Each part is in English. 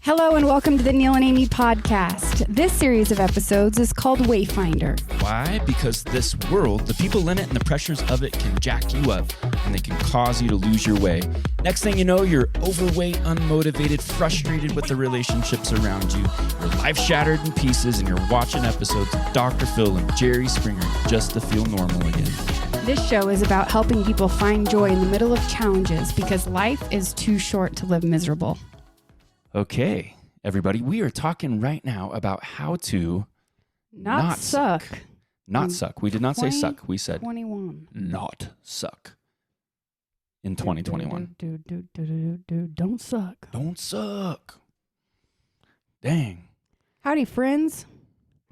Hello and welcome to the Neal and Amie podcast. This series of episodes is called Wayfinder. Why? Because this world, the people in it and the pressures of it can jack you up and they can cause you to lose your way. Next thing you know, you're overweight, unmotivated, frustrated with the relationships around you. Your life shattered in pieces and you're watching episodes of Dr. Phil and Jerry Springer just to feel normal again. This show is about helping people find joy in the middle of challenges because life is too short to live miserable. Okay, everybody, we are talking right now about how to Not suck. Not suck. We did not say suck. We said 21. not suck in 2021. Don't suck. Don't suck. Dang. Howdy, friends.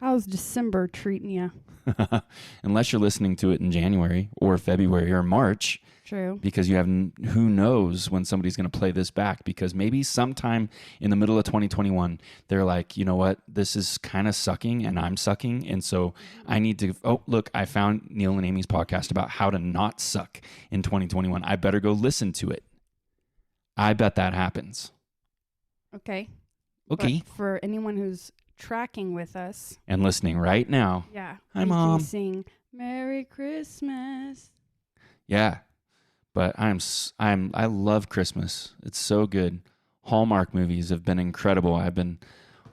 How's December treating you? Unless you're listening to it in January or February or March. True. Because you have, who knows when somebody's going to play this back, because maybe sometime in the middle of 2021, they're like, you know what, this is kind of sucking and I'm sucking. And so I need to, oh, look, I found Neal and Amie's podcast about how to not suck in 2021. I better go listen to it. I bet that happens. Okay. Okay. But for anyone who's tracking with us. And listening right now. Yeah. Hi, Mom. Can sing Merry Christmas. Yeah. But I love Christmas. It's so good. Hallmark movies have been incredible. I've been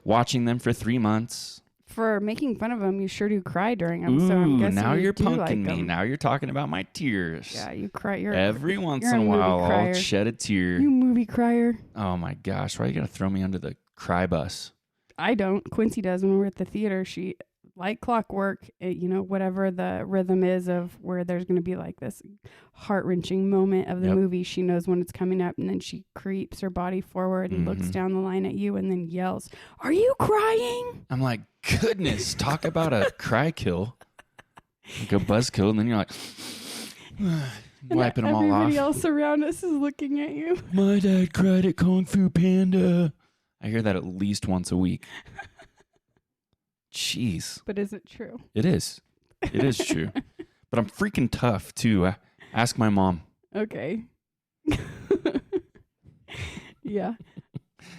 watching them for 3 months. For making fun of them, you sure do cry during them. Ooh, so I'm guessing now you're punking like me. them. Now you're talking about my tears. Yeah, you cry. Every once you're in a while, I'll crier. shed a tear. You movie crier. Oh my gosh, why are you gonna throw me under the cry bus? I don't. Quincy does when we're at the theater. She, like clockwork, whatever the rhythm is of where there's going to be like this heart-wrenching moment of the movie, she knows when it's coming up, and then she creeps her body forward and looks down the line at you and then yells, "Are you crying?" I'm like, goodness, talk about a cry kill. Like a buzz kill, and then you're like, wiping them all off. Everybody else around us is looking at you. My dad cried at Kung Fu Panda. I hear that at least once a week. Jeez. But is it true? It is. It is true. But I'm freaking tough, too. Ask my mom. Okay. Yeah.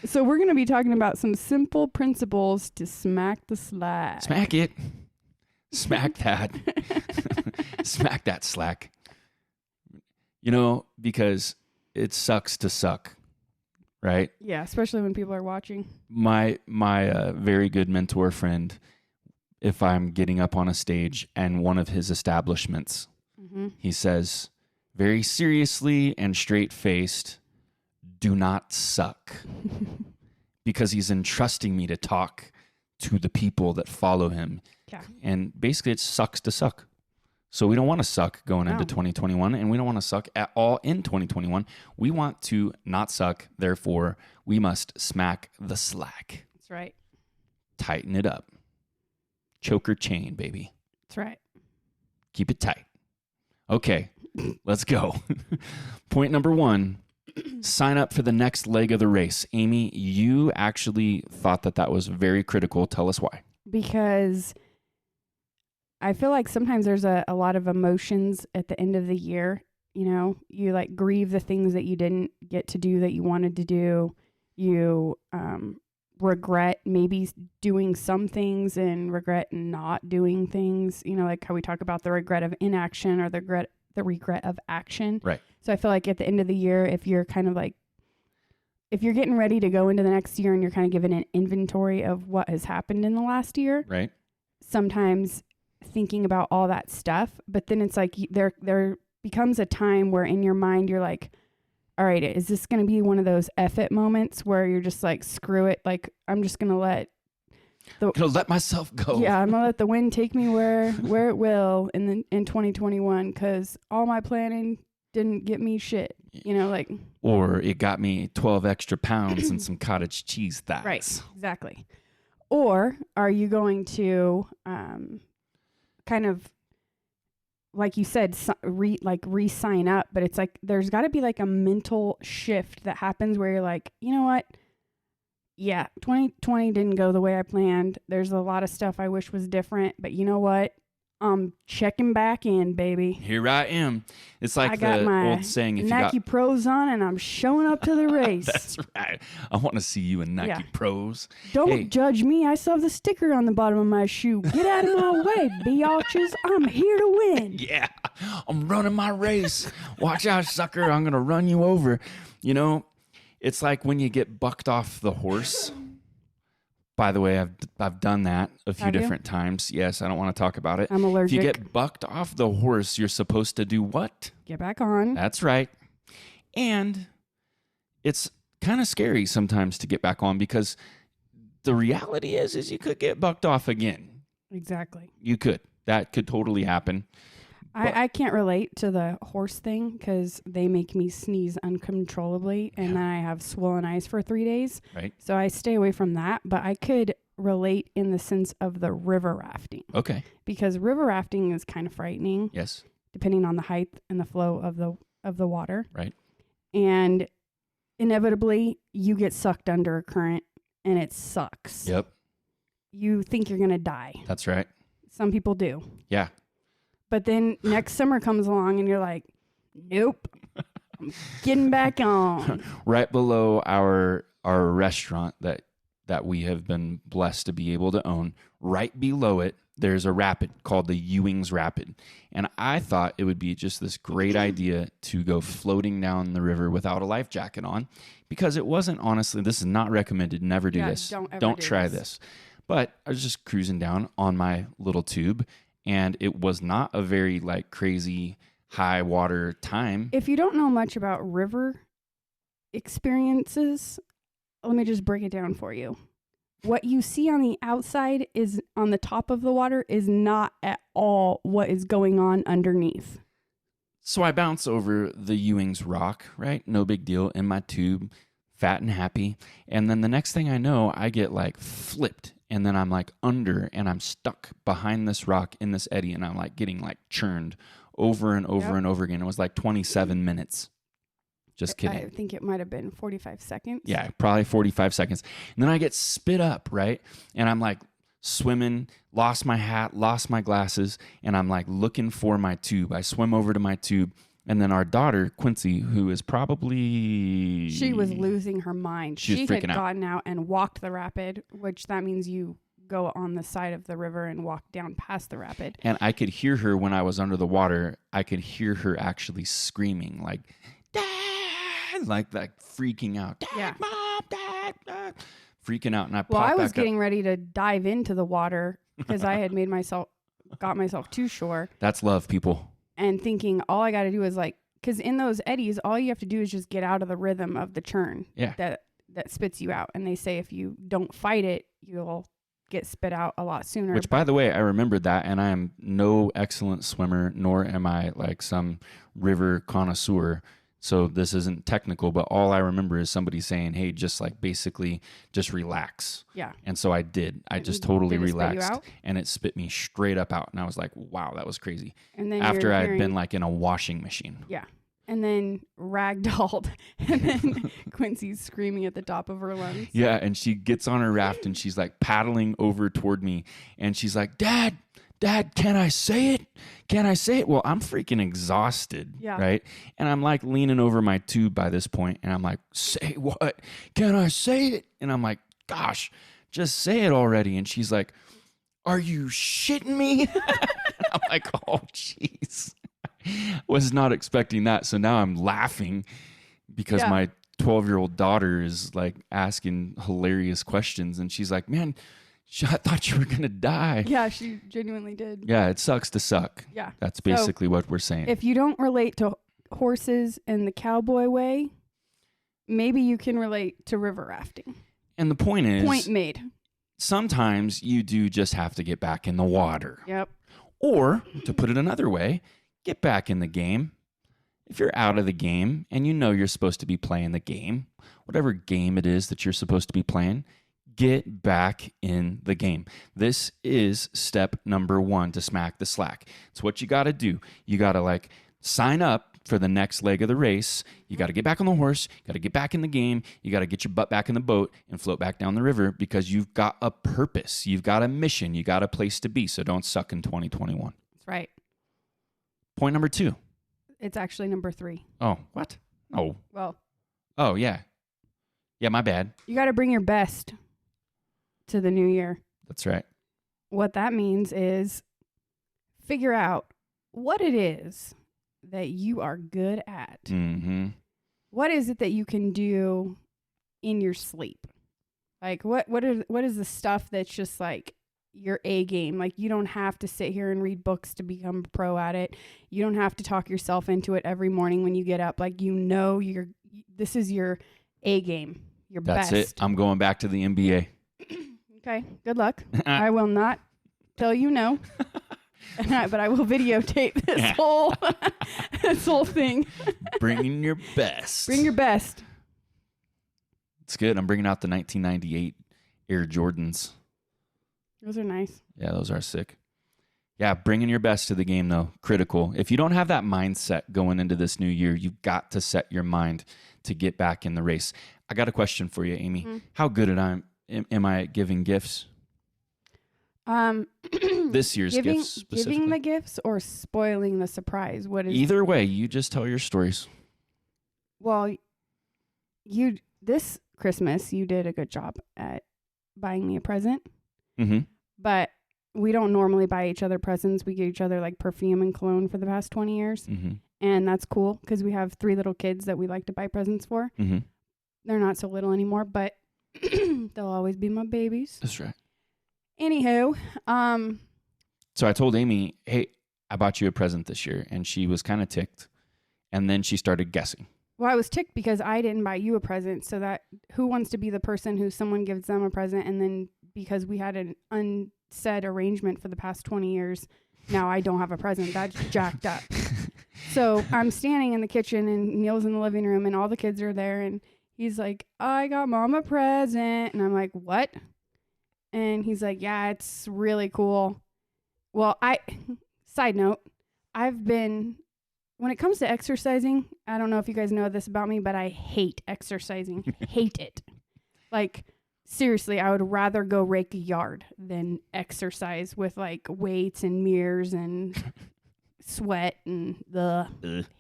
So we're going to be talking about some simple principles to smack the slack. Smack it. Smack that. Smack that slack. Because it sucks to suck, right? Yeah, especially when people are watching. My very good mentor friend, if I'm getting up on a stage and one of his establishments, he says very seriously and straight-faced, "Do not suck," because he's entrusting me to talk to the people that follow him. Yeah. And basically it sucks to suck. So we don't want to suck going into 2021, and we don't want to suck at all in 2021. We want to not suck. Therefore, we must smack the slack. That's right. Tighten it up. Choker chain, baby. That's right. Keep it tight. Okay, let's go. Point number 1, sign up for the next leg of the race. Amie, you actually thought that was very critical. Tell us why. Because I feel like sometimes there's a lot of emotions at the end of the year. You like grieve the things that you didn't get to do that you wanted to do. You regret maybe doing some things and regret not doing things. Like how we talk about the regret of inaction or the regret of action. Right. So I feel like at the end of the year, if you're kind of like, if you're getting ready to go into the next year and you're kind of giving an inventory of what has happened in the last year, right? Sometimes thinking about all that stuff, but then it's like there becomes a time where in your mind you're like, all right, is this going to be one of those F it moments where you're just like, screw it, like I'm just going to let myself go. Yeah, I'm going to let the wind take me where it will in 2021, because all my planning didn't get me shit, or it got me 12 extra pounds and some cottage cheese thighs. Right, exactly. Or are you going to kind of, like you said, re-sign up, but it's like there's got to be like a mental shift that happens where you're like, you know what? Yeah, 2020 didn't go the way I planned. There's a lot of stuff I wish was different, but you know what? I'm checking back in, baby. Here I am. It's like I got the my old saying, if Nike you got Pros on and I'm showing up to the race. That's right. I want to see you in Nike Pros. Don't judge me. I still have the sticker on the bottom of my shoe. Get out of my way, biatches. I'm here to win. Yeah, I'm running my race. Watch out, sucker. I'm going to run you over. You know, it's like when you get bucked off the horse. By the way, I've done that a few different times. Yes, I don't want to talk about it. I'm allergic. If you get bucked off the horse, you're supposed to do what? Get back on. That's right. And it's kind of scary sometimes to get back on because the reality is you could get bucked off again. Exactly. You could. That could totally happen. I can't relate to the horse thing because they make me sneeze uncontrollably and then I have swollen eyes for 3 days. Right. So I stay away from that. But I could relate in the sense of the river rafting. Okay. Because river rafting is kind of frightening. Yes. Depending on the height and the flow of the water. Right. And inevitably you get sucked under a current and it sucks. Yep. You think you're going to die. That's right. Some people do. Yeah. But then next summer comes along and you're like, nope, I'm getting back on. Right below our restaurant that we have been blessed to be able to own, right below it, there's a rapid called the Ewing's Rapid. And I thought it would be just this great idea to go floating down the river without a life jacket on because it wasn't, honestly, this is not recommended. Never do this. Don't try this. But I was just cruising down on my little tube. And it was not a very crazy high water time. If you don't know much about river experiences, let me just break it down for you. What you see on the outside is on the top of the water is not at all what is going on underneath. So I bounce over the Ewing's rock, right? No big deal in my tube, fat and happy. And then the next thing I know, I get flipped. And then I'm under and I'm stuck behind this rock in this eddy and I'm getting churned over and over and over again. It was 27 minutes. Just kidding. I think it might have been 45 seconds. Yeah, probably 45 seconds. And then I get spit up, right? And I'm swimming, lost my hat, lost my glasses, and I'm looking for my tube. I swim over to my tube. And then our daughter, Quincy, who is probably... She was losing her mind. She had gotten out and walked the rapid, which that means you go on the side of the river and walk down past the rapid. And I could hear her when I was under the water. I could hear her actually screaming, Dad! Freaking out. Dad, Mom, Dad! Freaking out. And I was getting ready to dive into the water because I had got myself to shore. That's love, people. And thinking all I got to do is because in those eddies, all you have to do is just get out of the rhythm of the churn that spits you out. And they say if you don't fight it, you'll get spit out a lot sooner. Which, by the way, I remembered that, and I am no excellent swimmer, nor am I some river connoisseur. So this isn't technical, but all I remember is somebody saying, hey, just basically just relax. Yeah. And so I did. I just totally relaxed and it spit me straight up out. And I was like, wow, that was crazy. And then after I had been in a washing machine. Yeah. And then ragdolled. And then Quincy's screaming at the top of her lungs. Yeah. And she gets on her raft and she's paddling over toward me. And she's like, Dad, can I say it? Can I say it? Well, I'm freaking exhausted, right? And I'm leaning over my tube by this point, and I'm like, say what? Can I say it? And I'm like, gosh, just say it already. And she's like, are you shitting me? I'm like, oh, jeez. Was not expecting that. So now I'm laughing because my 12-year-old daughter is asking hilarious questions. And she's like, man, I thought you were going to die. Yeah, she genuinely did. Yeah, it sucks to suck. Yeah. That's basically what we're saying. If you don't relate to horses in the cowboy way, maybe you can relate to river rafting. And the point is... Point made. Sometimes you do just have to get back in the water. Yep. Or, to put it another way, get back in the game. If you're out of the game and you know you're supposed to be playing the game, whatever game it is that you're supposed to be playing, get back in the game. This is step number 1 to smack the slack. It's what you got to do. You got to sign up for the next leg of the race. You got to get back on the horse. You got to get back in the game. You got to get your butt back in the boat and float back down the river because you've got a purpose. You've got a mission. You got a place to be. So don't suck in 2021. right. Point number 2. It's actually number 3. Oh, what? Oh. Well, Oh, yeah. Yeah, my bad. you got to bring your best to the new year. That's right. What that means is figure out what it is that you are good at. Mm-hmm. What is it that you can do in your sleep? Like what is the stuff that's just like your A game? Like you don't have to sit here and read books to become a pro at it. You don't have to talk yourself into it every morning when you get up. Like this is your A game. Your That's best. it. I'm going back to the NBA. Okay. Good luck. I will not tell you no. But I will videotape this whole thing. Bringing your best. Bring your best. It's good. I'm bringing out the 1998 Air Jordans. Those are nice. Yeah, those are sick. Yeah, bringing your best to the game, though, critical. If you don't have that mindset going into this new year, you've got to set your mind to get back in the race. I got a question for you, Amy. Mm-hmm. How good am I at giving gifts? This year's gifts specifically. Giving the gifts or spoiling the surprise? Either way, you just tell your stories. Well, this Christmas, you did a good job at buying me a present. Mm-hmm. But we don't normally buy each other presents. We give each other like perfume and cologne for the past 20 years. Mm-hmm. And that's cool because we have 3 little kids that we like to buy presents for. Mm-hmm. They're not so little anymore, but they'll always be my babies. That's right. Anywho, so I told Amy, hey, I bought you a present this year. And she was kind of ticked. And then she started guessing. Well, I was ticked because I didn't buy you a present. So that who wants to be the person who someone gives them a present and then because we had an unsaid arrangement for the past 20 years, now I don't have a present. That's jacked up. So I'm standing in the kitchen and Neal's in the living room and all the kids are there and he's like, I got Mom a present. And I'm like, what? And he's like, yeah, it's really cool. Well, side note, when it comes to exercising, I don't know if you guys know this about me, but I hate exercising. Hate it. Like, seriously, I would rather go rake a yard than exercise with like weights and mirrors and sweat and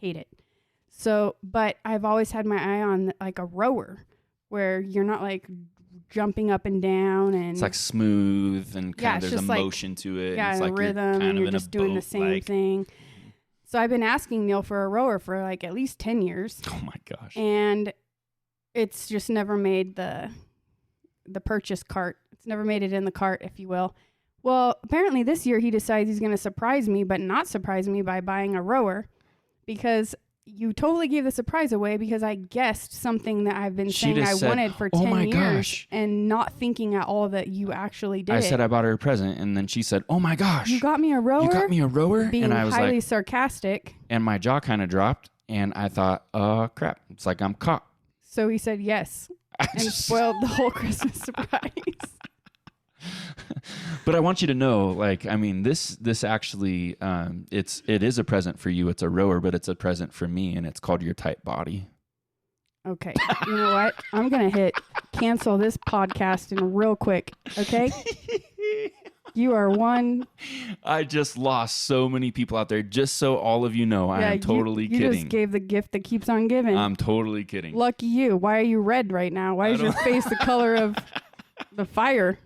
hate it. So, but I've always had my eye on like a rower where you're not like jumping up and down and it's like smooth and kind of there's a motion to it. Yeah, and it's like rhythm and you're just doing the same thing. So I've been asking Neal for a rower for like at least 10 years. Oh my gosh. And it's just never made the purchase cart. It's never made it in the cart, if you will. Well, apparently this year he decides he's going to surprise me, but not surprise me by buying a rower because you totally gave the surprise away because I guessed something that I've been saying I wanted for 10 years and not thinking at all that you actually did. I said I bought her a present and then she said, oh my gosh. You got me a rower? You got me a rower? Being and I was highly sarcastic. And my jaw kind of dropped and I thought, crap. It's like I'm caught. So he said yes and spoiled the whole Christmas surprise. But I want you to know, like, I mean, this actually, it is a present for you. It's a rower, but it's a present for me, and it's called your tight body. Okay. You know what? I'm going to hit cancel this podcast in real quick, okay? You are one. I just lost so many people out there. Just so all of you know, I am totally kidding. You just gave the gift that keeps on giving. I'm totally kidding. Lucky you. Why are you red right now? Why is your face the color of the fire?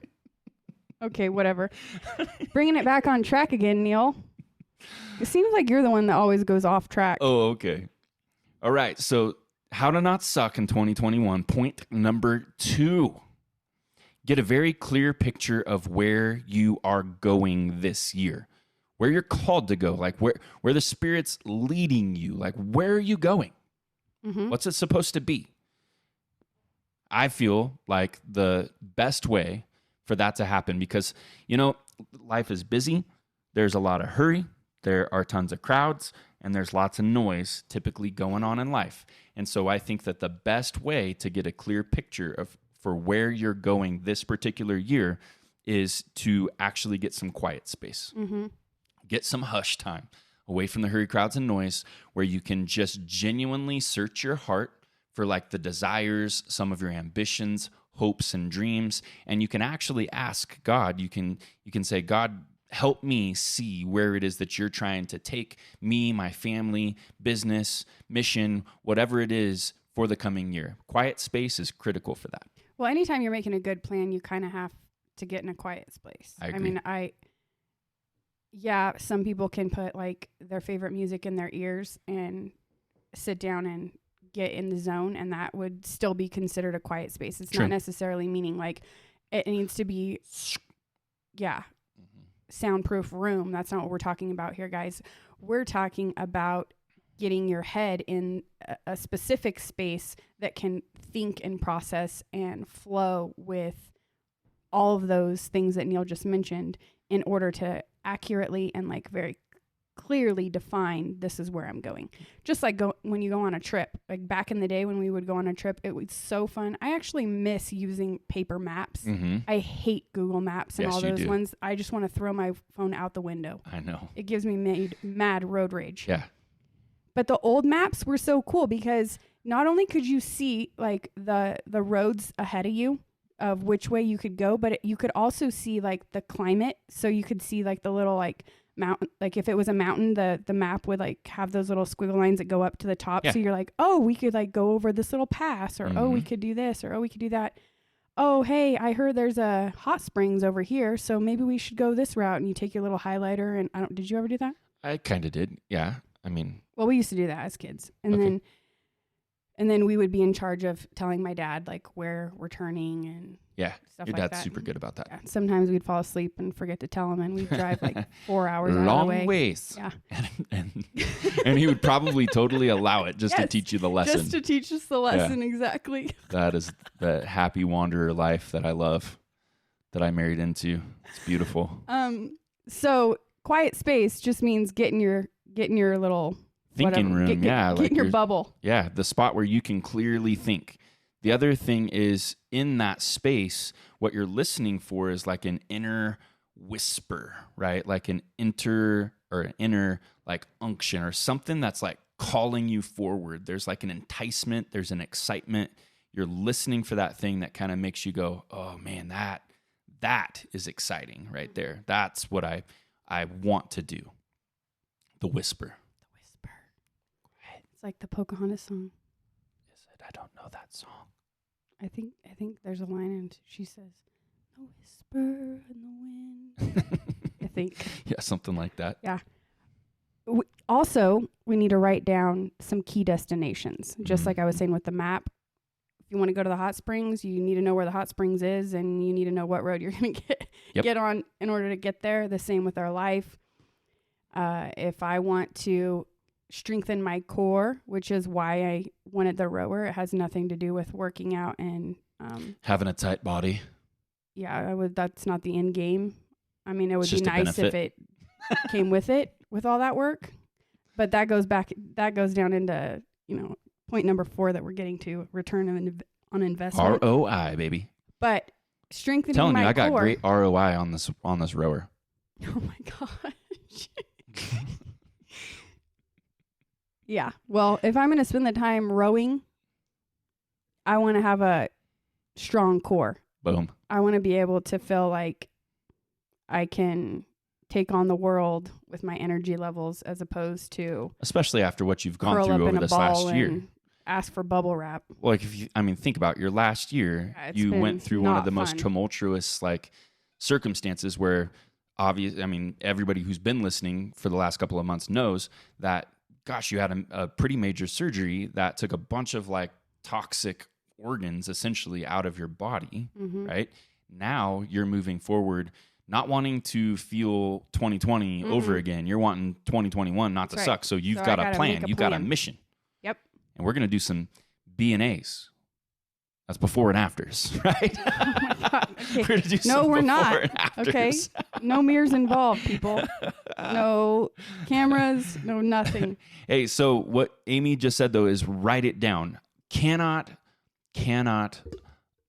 Okay, whatever. Bringing it back on track again, Neal. It seems like you're the one that always goes off track. Oh, okay. All right. So how to not suck in 2021. Point number 2. Get a very clear picture of where you are going this year. Where you're called to go. Like where the Spirit's leading you. Like where are you going? Mm-hmm. What's it supposed to be? I feel like the best way for that to happen because, you know, life is busy. There's a lot of hurry. There are tons of crowds and there's lots of noise typically going on in life. And so I think that the best way to get a clear picture for where you're going this particular year is to actually get some quiet space. Mm-hmm. Get some hush time away from the hurry, crowds, and noise where you can just genuinely search your heart for like the desires, some of your ambitions, hopes and dreams, and you can actually ask God. You can say, God, help me see where it is that you're trying to take me, my family, business, mission, whatever it is for the coming year. Quiet space is critical for that. Well, anytime you're making a good plan, you kind of have to get in a quiet space. I agree. Some people can put like their favorite music in their ears and sit down and get in the zone, and that would still be considered a quiet space. It's True. not necessarily meaning like it needs to be, soundproof room. That's not what we're talking about here, guys. We're talking about getting your head in a specific space that can think and process and flow with all of those things that Neal just mentioned in order to accurately and like very clearly define this is where I'm going. Just like when you go on a trip, like back in the day when we would go on a trip, it was so fun. I actually miss using paper maps. Mm-hmm. I hate Google Maps and Yes, all you those do. ones. I just want to throw my phone out the window. I know. It gives me mad road rage. Yeah. But the old maps were so cool because not only could you see like the roads ahead of you of which way you could go, but you could also see like the climate. So you could see like the little like mountain, like if it was a mountain, the map would like have those little squiggle lines that go up to the top. Yeah. So you're like, oh, we could like go over this little pass, or oh, we could do this, or oh, we could do that. Oh, hey, I heard there's a hot springs over here, so maybe we should go this route. And you take your little highlighter, and did you ever do that? I kind of did. Yeah. I mean, well, we used to do that as kids. And then we would be in charge of telling my dad like where we're turning and stuff your like dad's that. super good about that. Yeah, sometimes we'd fall asleep and forget to tell him, and we'd drive like 4 hours out of the Long way. ways. Yeah. And he would probably totally allow it just to Yes, teach you the lesson. Just to teach us the lesson, exactly. That is the happy wanderer life that I love, that I married into. It's beautiful. So quiet space just means get in your little Thinking room. Get in your bubble. Yeah, the spot where you can clearly think. The other thing is, in that space, what you're listening for is like an inner whisper, right? Like an inner like unction or something that's like calling you forward. There's like an enticement, there's an excitement. You're listening for that thing that kind of makes you go, oh man, that is exciting right there. That's what I want to do. The whisper. It's like the Pocahontas song. Is it? I don't know that song. I think there's a line and she says, "The whisper in the wind." I think. Yeah, something like that. Yeah. We need to write down some key destinations. Just like I was saying with the map. If you want to go to the hot springs, you need to know where the hot springs is, and you need to know what road you're going to get on in order to get there. The same with our life. If I want to strengthen my core, which is why I wanted the rower, it has nothing to do with working out and having a tight body. Yeah, that's not the end game. I mean, it would be nice benefit. if it came with it, with all that work. But that goes down into, point number 4 that we're getting to, return on investment. ROI, baby. But strengthening Telling my you, I got core. great ROI on this rower. Oh my gosh. Yeah. Well, if I'm going to spend the time rowing, I want to have a strong core. Boom. I want to be able to feel like I can take on the world with my energy levels, as opposed to especially after what you've gone curl through up over in a this ball last year. and ask for bubble wrap. Like think about your last year. Yeah, it's you been went through one of not the most fun. tumultuous circumstances where everybody who's been listening for the last couple of months knows that, gosh, you had a pretty major surgery that took a bunch of toxic organs essentially out of your body, right? Now you're moving forward, not wanting to feel 2020 over again. You're wanting 2021 not to suck. So you've got a plan. You've got a mission. Yep. And we're going to do some B&As. That's before and afters, right? Oh my God. Okay. We're going to do some No, we're before not. and afters. Okay. No mirrors involved, people. No cameras, no nothing. Hey, so what Amy just said, though, is write it down. Cannot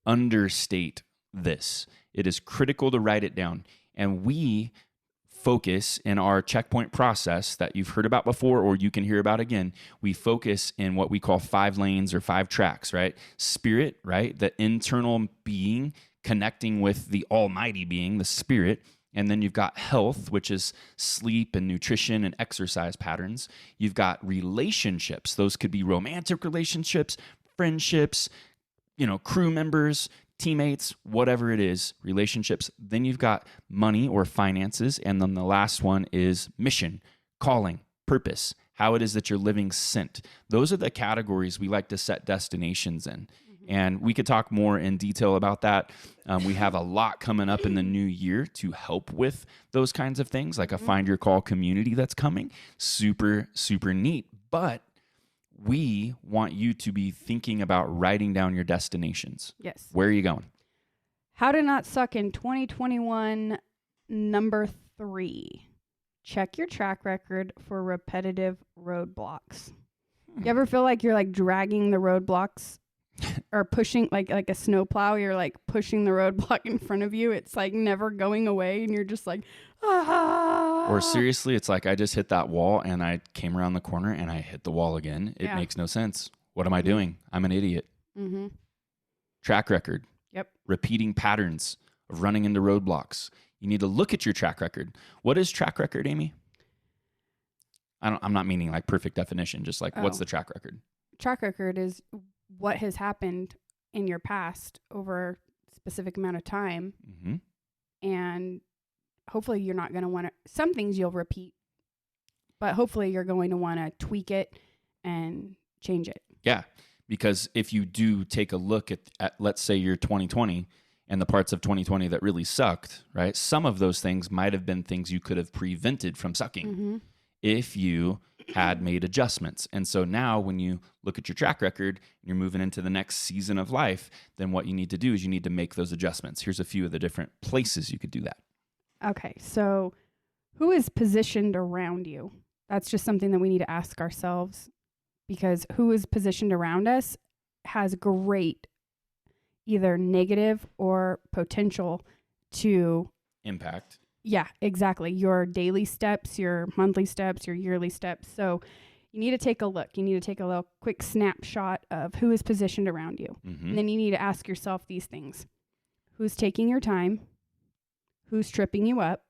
understate this. It is critical to write it down. And we focus in our checkpoint process that you've heard about before, or you can hear about again. We focus in what we call 5 lanes or 5 tracks, right? Spirit, right? The internal being connecting with the almighty being, the spirit. And then you've got health, which is sleep and nutrition and exercise patterns. You've got relationships. Those could be romantic relationships, friendships, crew members, teammates, whatever it is, relationships. Then you've got money or finances. And then the last one is mission, calling, purpose, how it is that you're living sent. Those are the categories we like to set destinations in. And we could talk more in detail about that. We have a lot coming up in the new year to help with those kinds of things, like a Find Your Call community that's coming. Super, super neat. But we want you to be thinking about writing down your destinations. Yes. Where are you going? How to not suck in 2021, number 3. Check your track record for repetitive roadblocks. You ever feel like you're like dragging the roadblocks or pushing like a snowplow? You're like pushing the roadblock in front of you. It's like never going away, and you're just like, ah. Or seriously, it's like I just hit that wall and I came around the corner and I hit the wall again. It makes no sense. What am I doing? I'm an idiot. Mm-hmm. Track record. Yep. Repeating patterns of running into roadblocks. You need to look at your track record. What is track record, Amy? I'm not meaning like perfect definition, just like what's the track record? Track record is what has happened in your past over a specific amount of time. Mm-hmm. And hopefully you're not going to want to, some things you'll repeat, but hopefully you're going to want to tweak it and change it. Yeah, because if you do take a look at let's say your 2020 and the parts of 2020 that really sucked, right? Some of those things might have been things you could have prevented from sucking if you had made adjustments. And so now when you look at your track record and you're moving into the next season of life, then what you need to do is you need to make those adjustments. Here's a few of the different places you could do that. Okay, so who is positioned around you? That's just something that we need to ask ourselves, because who is positioned around us has great either negative or potential to impact. Yeah, exactly. Your daily steps, your monthly steps, your yearly steps. So you need to take a look. You need to take a little quick snapshot of who is positioned around you. Mm-hmm. And then you need to ask yourself these things. Who's taking your time? Who's tripping you up?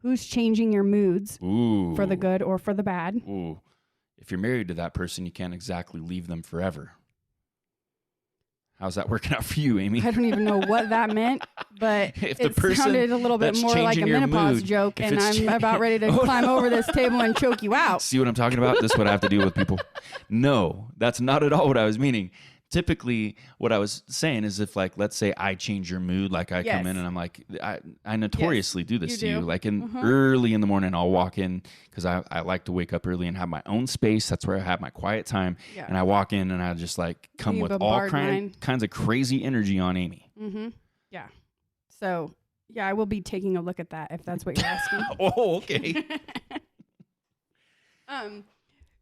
Who's changing your moods for the good or for the bad? Ooh. If you're married to that person, you can't exactly leave them forever. How's that working out for you, Amy? I don't even know what that meant, but it sounded a little bit more like a menopause joke, and I'm about ready to climb over this table and choke you out. See what I'm talking about? This is what I have to deal with, people. No, that's not at all what I was meaning. Typically, what I was saying is if, like, let's say I change your mood, like I come in and I'm like, I notoriously do this to you. Like early in the morning, I'll walk in because I like to wake up early and have my own space. That's where I have my quiet time. Yeah. And I walk in and I just like come with all kinds of crazy energy on Amy. Mm-hmm. Yeah. So, yeah, I will be taking a look at that if that's what you're asking. Oh, okay.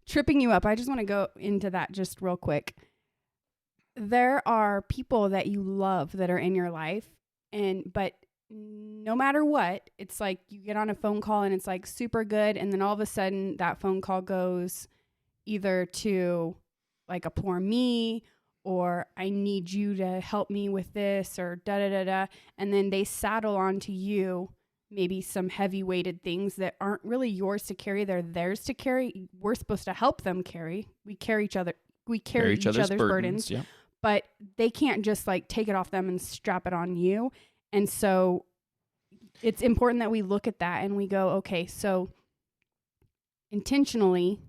Tripping you up. I just want to go into that just real quick. There are people that you love that are in your life, but no matter what, it's like you get on a phone call and it's like super good, and then all of a sudden that phone call goes either to like a poor me, or I need you to help me with this, or da-da-da-da, and then they saddle onto you maybe some heavy-weighted things that aren't really yours to carry, they're theirs to carry. We're supposed to help them carry. We carry each other's burdens. Yeah. But they can't just like take it off them and strap it on you. And so it's important that we look at that and we go, okay, so intentionally,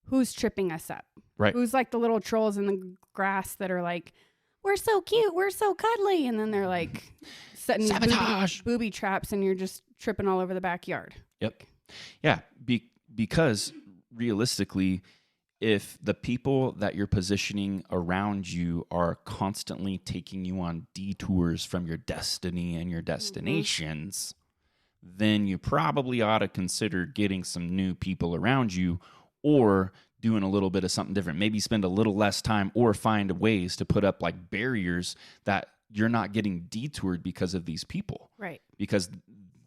who's tripping us up? Right. Who's like the little trolls in the grass that are like, we're so cute, we're so cuddly. And then they're like setting these booby traps and you're just tripping all over the backyard. Yep. Yeah. Because realistically, if the people that you're positioning around you are constantly taking you on detours from your destiny and your destinations, then you probably ought to consider getting some new people around you or doing a little bit of something different. Maybe spend a little less time or find ways to put up like barriers that you're not getting detoured because of these people. Right. Because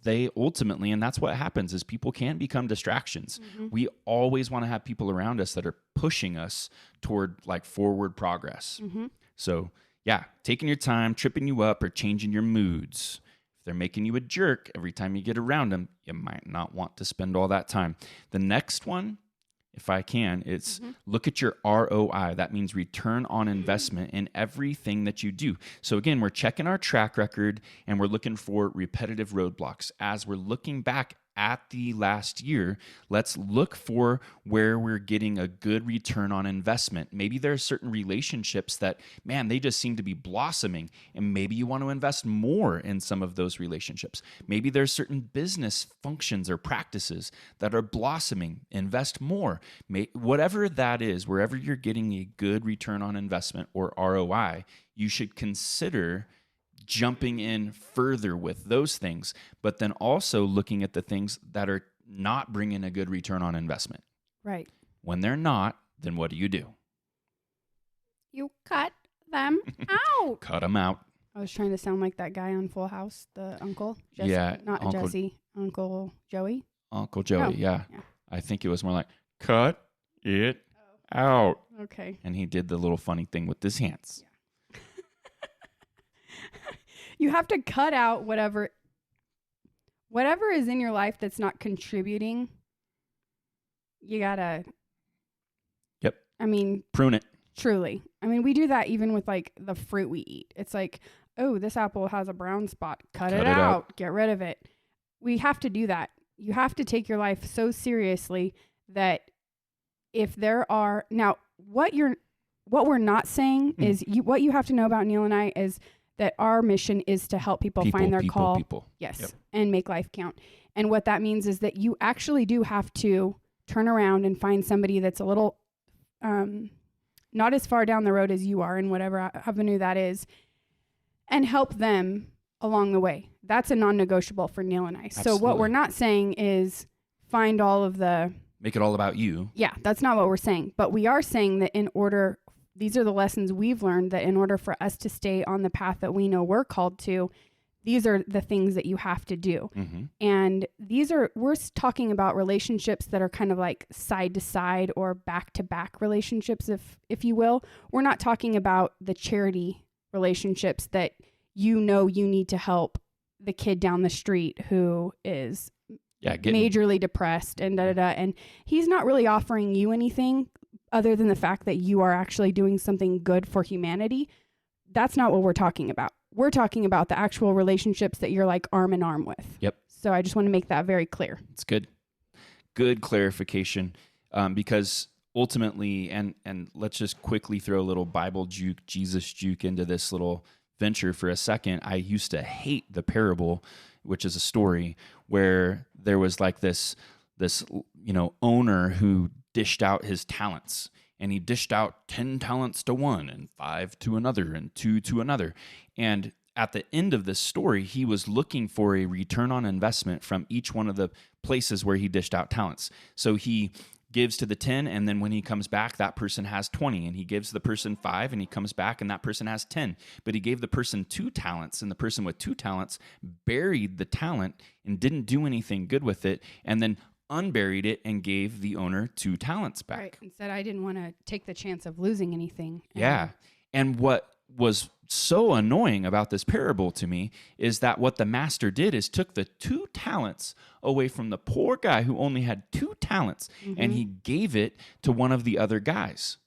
they ultimately, and that's what happens, is people can become distractions. Mm-hmm. We always want to have people around us that are pushing us toward like forward progress. Mm-hmm. So yeah, taking your time, tripping you up, or changing your moods. If they're making you a jerk every time you get around them, you might not want to spend all that time. The next one, if I can, it's look at your ROI. That means return on investment in everything that you do. So again, we're checking our track record and we're looking for repetitive roadblocks. As we're looking back at the last year, let's look for where we're getting a good return on investment. Maybe there are certain relationships that, man, they just seem to be blossoming, and maybe you want to invest more in some of those relationships. Maybe there's certain business functions or practices that are blossoming. Invest more. Whatever that is, wherever you're getting a good return on investment or ROI, you should consider jumping in further with those things, but then also looking at the things that are not bringing a good return on investment. Right. When they're not, then what do? You cut them out. Cut them out. I was trying to sound like that guy on Full House, the uncle. Jesse, Yeah. Not Uncle, Jesse. Uncle Joey. Uncle Joey, Oh, yeah. yeah. I think it was more like, cut it out. Okay. And he did the little funny thing with his hands. Yeah. You have to cut out whatever is in your life that's not contributing. You gotta. Yep. I mean, Prune it. truly. I mean, we do that even with like the fruit we eat. It's like, oh, this apple has a brown spot. Cut it out. Get rid of it. We have to do that. You have to take your life so seriously that if there are now, what we're not saying is what you have to know about Neal and I is that our mission is to help people find their call. Yes. Yep. And make life count. And what that means is that you actually do have to turn around and find somebody that's a little, not as far down the road as you are in whatever avenue that is, and help them along the way. That's a non-negotiable for Neal and I. Absolutely. So what we're not saying is find all of make it all about you. Yeah, that's not what we're saying. But we are saying that these are the lessons we've learned, that in order for us to stay on the path that we know we're called to, these are the things that you have to do. Mm-hmm. And we're talking about relationships that are kind of like side to side or back to back relationships, if you will. We're not talking about the charity relationships that you need to help the kid down the street who is majorly depressed and and he's not really offering you anything other than the fact that you are actually doing something good for humanity. That's not what we're talking about. We're talking about the actual relationships that you're like arm in arm with. Yep. So I just want to make that very clear. It's good. Good clarification. Because ultimately, and let's just quickly throw a little Bible juke, Jesus juke into this little venture for a second. I used to hate the parable, which is a story where there was like this owner who dished out his talents, and he dished out 10 talents to one and 5 to another and 2 to another. And at the end of this story, he was looking for a return on investment from each one of the places where he dished out talents. So he gives to the 10, and then when he comes back, that person has 20, and he gives the person 5, and he comes back, and that person has 10. But he gave the person 2 talents, and the person with 2 talents buried the talent and didn't do anything good with it, and then unburied it and gave the owner 2 talents back. Right. And said, I didn't want to take the chance of losing anything. Yeah. And what was so annoying about this parable to me is that what the master did is took the 2 talents away from the poor guy who only had 2 talents, and he gave it to one of the other guys.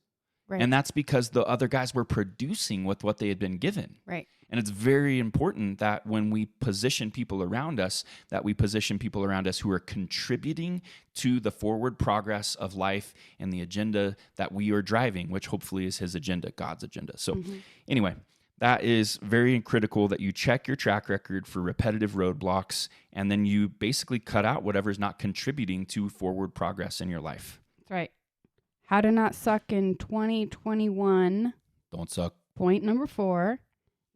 Right. And that's because the other guys were producing with what they had been given. Right. And it's very important that when we position people around us, that we position people around us who are contributing to the forward progress of life and the agenda that we are driving, which hopefully is his agenda, God's agenda. So anyway, that is very critical that you check your track record for repetitive roadblocks, and then you basically cut out whatever's not contributing to forward progress in your life. That's right. How to not suck in 2021. Don't suck. Point number 4.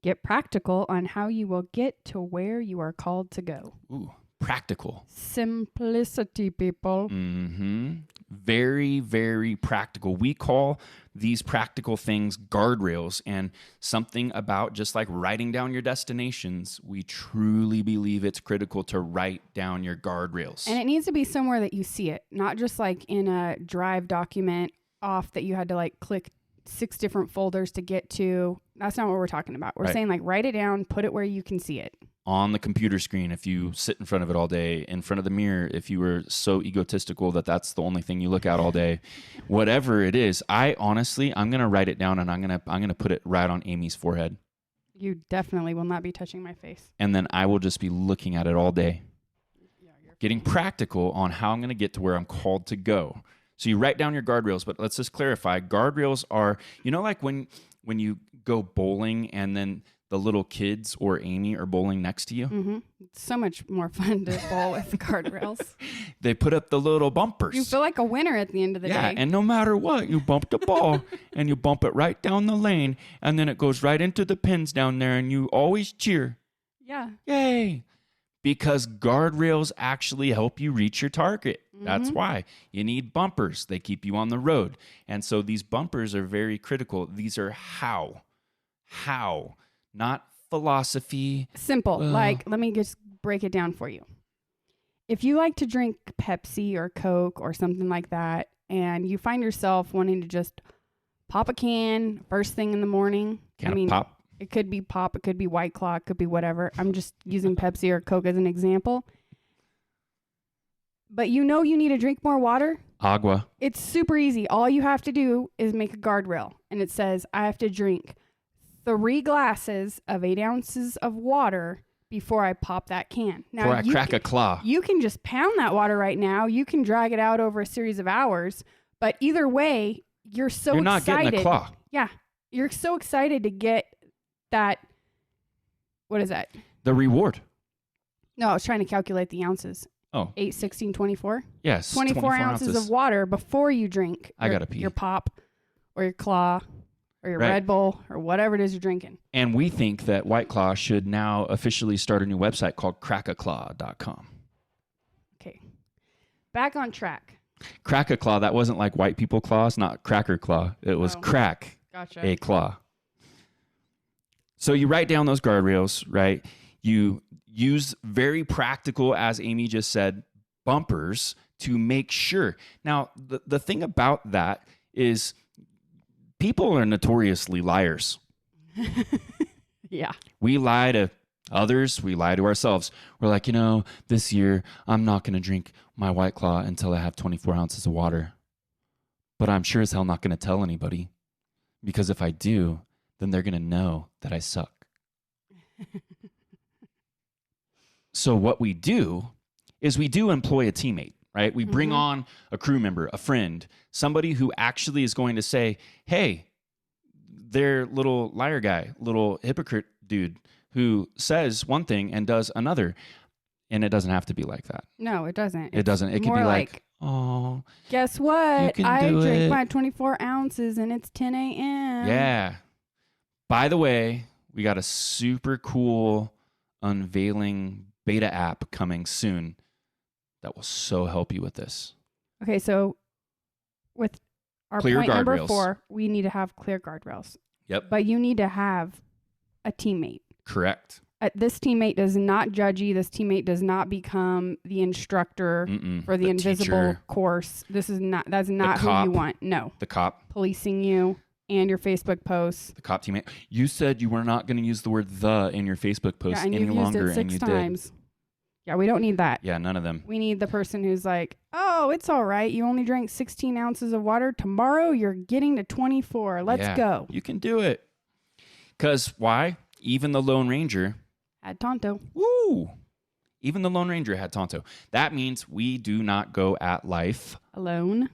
Get practical on how you will get to where you are called to go. Ooh, practical. Simplicity, people. Mm-hmm. Very, very practical. We call these practical things guardrails, and something about just like writing down your destinations, we truly believe it's critical to write down your guardrails. And it needs to be somewhere that you see it, not just like in a Drive document off that you had to like click 6 different folders to get to. That's not what we're talking about. We're saying like write it down, put it where you can see it. on the computer screen, if you sit in front of it all day, in front of the mirror, if you were so egotistical that that's the only thing you look at all day, whatever it is, I'm going to write it down and I'm going to put it right on Amy's forehead. You definitely will not be touching my face. And then I will just be looking at it all day, getting practical on how I'm going to get to where I'm called to go. So you write down your guardrails, but let's just clarify. Guardrails are, like when you go bowling and then the little kids or Amy are bowling next to you. Mm-hmm. It's so much more fun to bowl with guardrails. They put up the little bumpers. You feel like a winner at the end of the day. Yeah, and no matter what, you bump the ball and you bump it right down the lane and then it goes right into the pins down there and you always cheer. Yeah. Yay. Because guardrails actually help you reach your target. Mm-hmm. That's why you need bumpers. They keep you on the road. And so these bumpers are very critical. These are how, not philosophy. Simple. Let me just break it down for you. If you like to drink Pepsi or Coke or something like that, and you find yourself wanting to just pop a can first thing in the morning. Pop. It could be pop, it could be White Claw, it could be whatever. I'm just using Pepsi or Coke as an example. But you need to drink more water. Agua. It's super easy. All you have to do is make a guardrail. And it says, I have to drink 3 glasses of 8 ounces of water before I pop that can. Now, before I crack a claw. You can just pound that water right now. You can drag it out over a series of hours. But either way, you're not excited. Getting a claw. Yeah. You're so excited to get that. What is that? The reward. No, I was trying to calculate the ounces. Oh. 8, 16, 24? Yes. 24 ounces of water before you drink your pop or your claw or your Red Bull or whatever it is you're drinking. And we think that White Claw should now officially start a new website called crackaclaw.com. Okay. Back on track. Crack a claw. That wasn't like white people claws, not cracker claw. It was crack a claw. So you write down those guardrails, right? You use very practical, as Amy just said, bumpers to make sure. Now, the thing about that is people are notoriously liars. Yeah. We lie to others. We lie to ourselves. We're like, this year I'm not going to drink my White Claw until I have 24 ounces of water. But I'm sure as hell not going to tell anybody. Because if I do, then they're going to know that I suck. So what we do is we do employ a teammate, right? We bring on a crew member, a friend, somebody who actually is going to say, hey, their little liar guy, little hypocrite dude who says one thing and does another. And it doesn't have to be like that. No, it doesn't. It doesn't. It can be like, oh, guess what? I drink drink my 24 ounces and it's 10 a.m. Yeah. By the way, we got a super cool unveiling beta app coming soon that will so help you with this. Okay, so with our clear point guardrails. Number 4, we need to have clear guardrails. Yep. But you need to have a teammate. Correct. This teammate does not judge you. This teammate does not become the instructor for the invisible teacher. Course. That's not who you want. No. The cop. Policing you and your Facebook posts. The cop teammate. You said you were not going to use the word the in your Facebook posts and any you've longer, used it 6 and you times. did. Yeah, we don't need that. Yeah, none of them. We need the person who's like, oh, it's all right. You only drank 16 ounces of water. Tomorrow you're getting to 24. Let's go. You can do it. Because why? Even the Lone Ranger had Tonto. Woo! Even the Lone Ranger had Tonto. That means we do not go at life alone.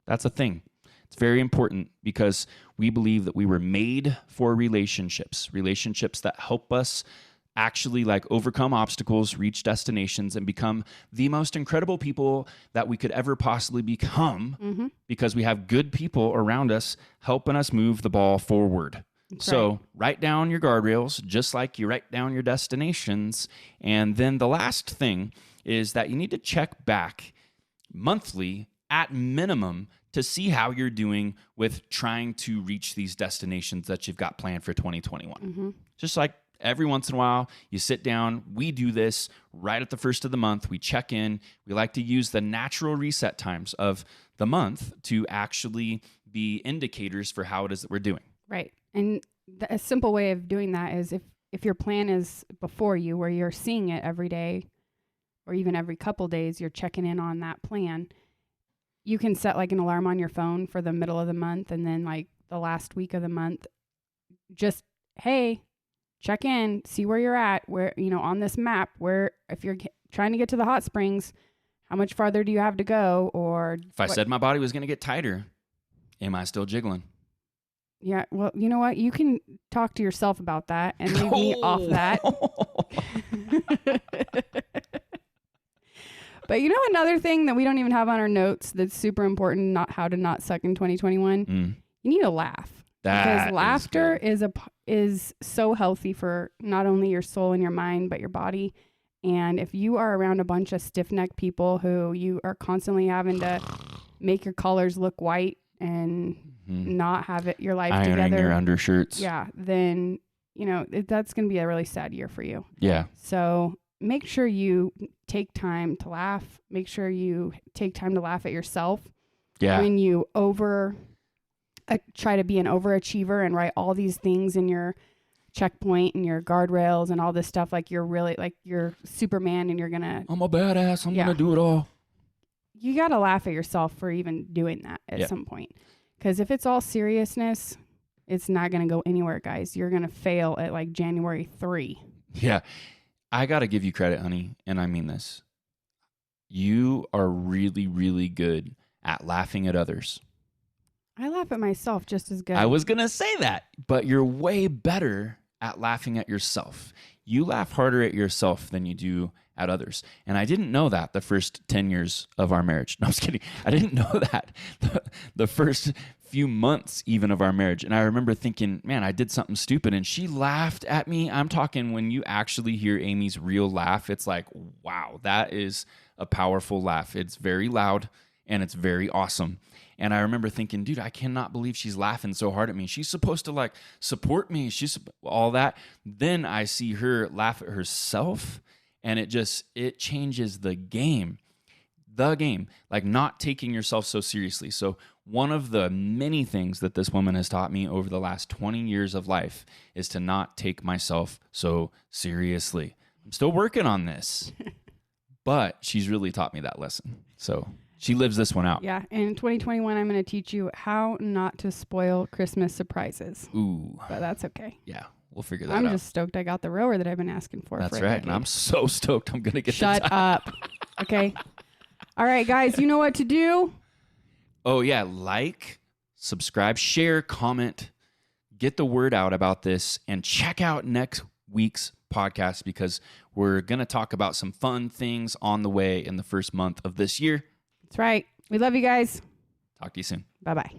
That's a thing. It's very important because we believe that we were made for relationships that help us actually overcome obstacles, reach destinations, and become the most incredible people that we could ever possibly become because we have good people around us helping us move the ball forward. So write down your guardrails just like you write down your destinations. And then the last thing is that you need to check back monthly at minimum to see how you're doing with trying to reach these destinations that you've got planned for 2021. Just like every once in a while, you sit down. We do this right at the first of the month. We check in. We like to use the natural reset times of the month to actually be indicators for how it is that we're doing. Right. And a simple way of doing that is if your plan is before you, where you're seeing it every day or even every couple days, you're checking in on that plan, you can set like an alarm on your phone for the middle of the month, and then like the last week of the month, just, hey, check in, see where you're at, where, on this map, where if you're trying to get to the hot springs, how much farther do you have to go? Or if I said my body was going to get tighter, am I still jiggling? Yeah, well, you know what? You can talk to yourself about that and leave me off that. But another thing that we don't even have on our notes that's super important, not how to not suck in 2021, you need to laugh. Because laughter is so healthy for not only your soul and your mind, but your body. And if you are around a bunch of stiff-necked people who you are constantly having to make your collars look white and not have your life ironing together, your undershirts, then that's going to be a really sad year for you. Yeah. So make sure you take time to laugh. Make sure you take time to laugh at yourself. Yeah. When you try to be an overachiever and write all these things in your checkpoint and your guardrails and all this stuff, like you're really like you're Superman and you're gonna, I'm a badass, I'm gonna do it all. You gotta laugh at yourself for even doing that at some point, because if it's all seriousness, it's not gonna go anywhere, guys. You're gonna fail at like January 3. Yeah, I gotta give you credit, honey, and I mean this. You are really, really good at laughing at others. I laugh at myself just as good. I was gonna say that, but you're way better at laughing at yourself. You laugh harder at yourself than you do at others. And I didn't know that the first 10 years of our marriage. No, I was kidding. I didn't know that the first few months even of our marriage. And I remember thinking, man, I did something stupid. And she laughed at me. I'm talking when you actually hear Amy's real laugh, it's like, wow, that is a powerful laugh. It's very loud and it's very awesome. And I remember thinking, dude, I cannot believe she's laughing so hard at me. She's supposed to like support me. She's all that. Then I see her laugh at herself, and it changes the game. Like not taking yourself so seriously. So one of the many things that this woman has taught me over the last 20 years of life is to not take myself so seriously. I'm still working on this, but she's really taught me that lesson. So she lives this one out. Yeah. And in 2021, I'm going to teach you how not to spoil Christmas surprises. Ooh. But that's okay. Yeah. We'll figure that out. I'm just stoked I got the rower that I've been asking for. That's for a right. decade. And I'm so stoked I'm going to get Shut up. Okay. All right, guys. You know what to do. Oh, yeah. Like, subscribe, share, comment, get the word out about this, and check out next week's podcast because we're going to talk about some fun things on the way in the first month of this year. That's right. We love you guys. Talk to you soon. Bye-bye.